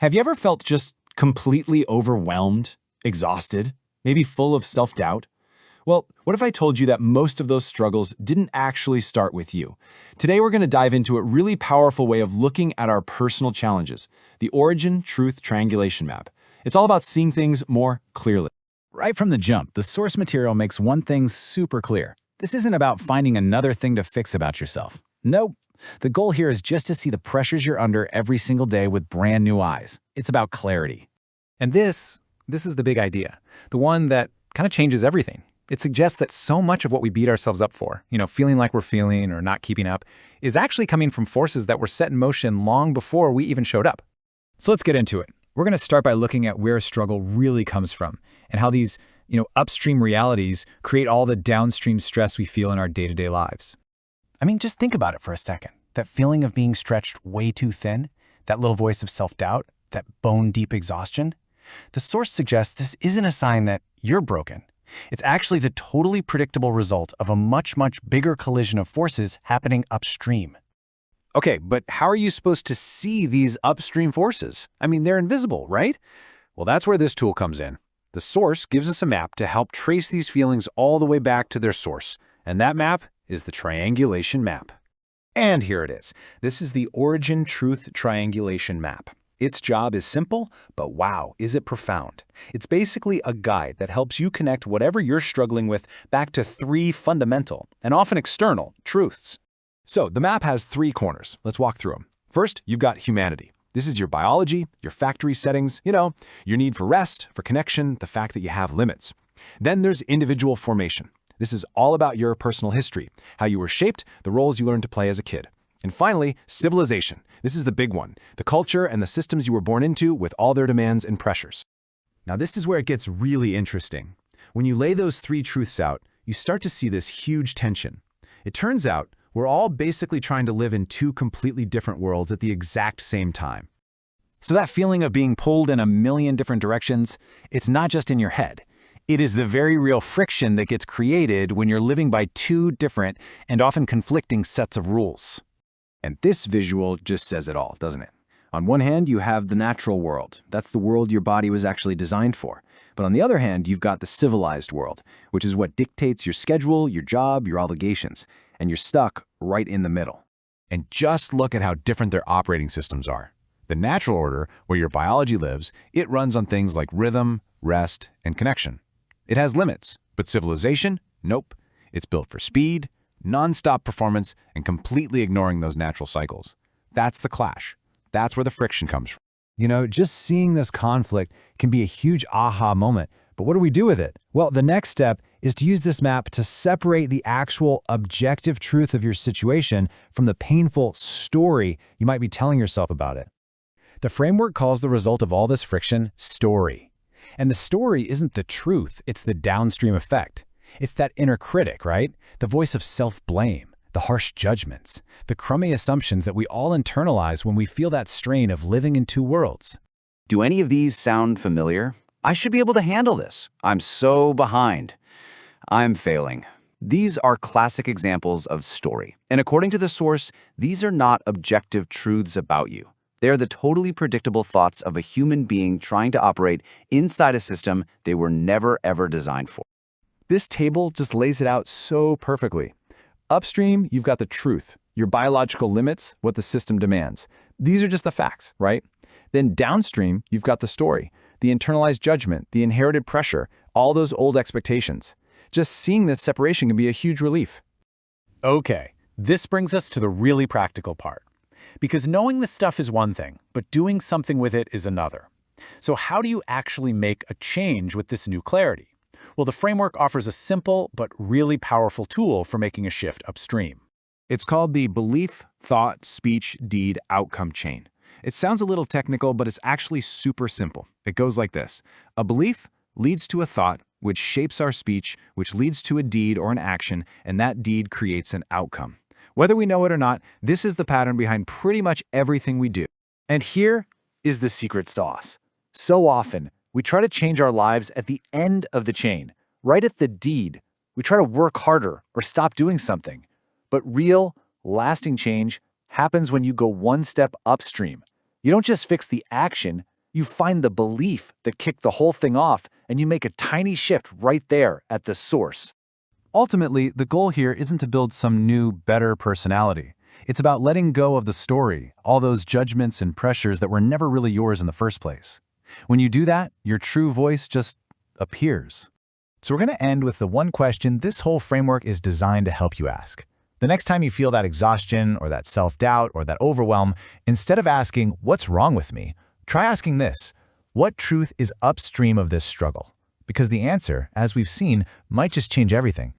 Have you ever felt just completely overwhelmed, exhausted, maybe full of self-doubt? Well, what if I told you that most of those struggles didn't actually start with you? Today we're going to dive into a really powerful way of looking at our personal challenges, the Origin Truth Triangulation Map. It's all about seeing things more clearly. Right from the jump, the source material makes one thing super clear. This isn't about finding another thing to fix about yourself. Nope. The goal here is just to see the pressures you're under every single day with brand new eyes. It's about clarity. And this is the big idea, the one that kind of changes everything. It suggests that so much of what we beat ourselves up for, feeling like we're feeling or not keeping up, is actually coming from forces that were set in motion long before we even showed up. So let's get into it. We're going to start by looking at where struggle really comes from and how these, upstream realities create all the downstream stress we feel in our day-to-day lives. I mean, just think about it for a second. That feeling of being stretched way too thin, that little voice of self-doubt, that bone-deep exhaustion. The source suggests this isn't a sign that you're broken. It's actually the totally predictable result of a much, much bigger collision of forces happening upstream. Okay, but how are you supposed to see these upstream forces? I mean, they're invisible, right? Well, that's where this tool comes in. The source gives us a map to help trace these feelings all the way back to their source, and that map is the triangulation map. And here it is. This is the Origin Truth Triangulation Map. Its job is simple, but wow, is it profound. It's basically a guide that helps you connect whatever you're struggling with back to three fundamental, and often external, truths. So the map has three corners. Let's walk through them. First, you've got humanity. This is your biology, your factory settings, your need for rest, for connection, the fact that you have limits. Then there's individual formation. This is all about your personal history, how you were shaped, the roles you learned to play as a kid. And finally, civilization. This is the big one, the culture and the systems you were born into with all their demands and pressures. Now this is where it gets really interesting. When you lay those three truths out, you start to see this huge tension. It turns out we're all basically trying to live in two completely different worlds at the exact same time. So that feeling of being pulled in a million different directions, it's not just in your head. It is the very real friction that gets created when you're living by two different and often conflicting sets of rules. And this visual just says it all, doesn't it? On one hand, you have the natural world. That's the world your body was actually designed for. But on the other hand, you've got the civilized world, which is what dictates your schedule, your job, your obligations, and you're stuck right in the middle. And just look at how different their operating systems are. The natural order, where your biology lives, it runs on things like rhythm, rest, and connection. It has limits, but civilization? Nope. It's built for speed, non-stop performance, and completely ignoring those natural cycles. That's the clash. That's where the friction comes from. Just seeing this conflict can be a huge aha moment, but what do we do with it? Well, the next step is to use this map to separate the actual objective truth of your situation from the painful story you might be telling yourself about it. The framework calls the result of all this friction story. And the story isn't the truth, it's the downstream effect. It's that inner critic, right? The voice of self-blame, the harsh judgments, the crummy assumptions that we all internalize when we feel that strain of living in two worlds. Do any of these sound familiar? I should be able to handle this. I'm so behind. I'm failing. These are classic examples of story. And according to the source, these are not objective truths about you. They're the totally predictable thoughts of a human being trying to operate inside a system they were never, ever designed for. This table just lays it out so perfectly. Upstream, you've got the truth, your biological limits, what the system demands. These are just the facts, right? Then downstream, you've got the story, the internalized judgment, the inherited pressure, all those old expectations. Just seeing this separation can be a huge relief. Okay, this brings us to the really practical part. Because knowing this stuff is one thing, but doing something with it is another. So how do you actually make a change with this new clarity? Well, the framework offers a simple but really powerful tool for making a shift upstream. It's called the belief, thought, speech, deed, outcome chain. It sounds a little technical, but it's actually super simple. It goes like this. A belief leads to a thought, which shapes our speech, which leads to a deed or an action, and that deed creates an outcome. Whether we know it or not, this is the pattern behind pretty much everything we do. And here is the secret sauce. So often, we try to change our lives at the end of the chain, right at the deed. We try to work harder or stop doing something. But real, lasting change happens when you go one step upstream. You don't just fix the action, you find the belief that kicked the whole thing off, and you make a tiny shift right there at the source. Ultimately, the goal here isn't to build some new, better personality. It's about letting go of the story, all those judgments and pressures that were never really yours in the first place. When you do that, your true voice just appears. So we're going to end with the one question this whole framework is designed to help you ask. The next time you feel that exhaustion or that self-doubt or that overwhelm, instead of asking, "What's wrong with me?" try asking this: what truth is upstream of this struggle? Because the answer, as we've seen, might just change everything.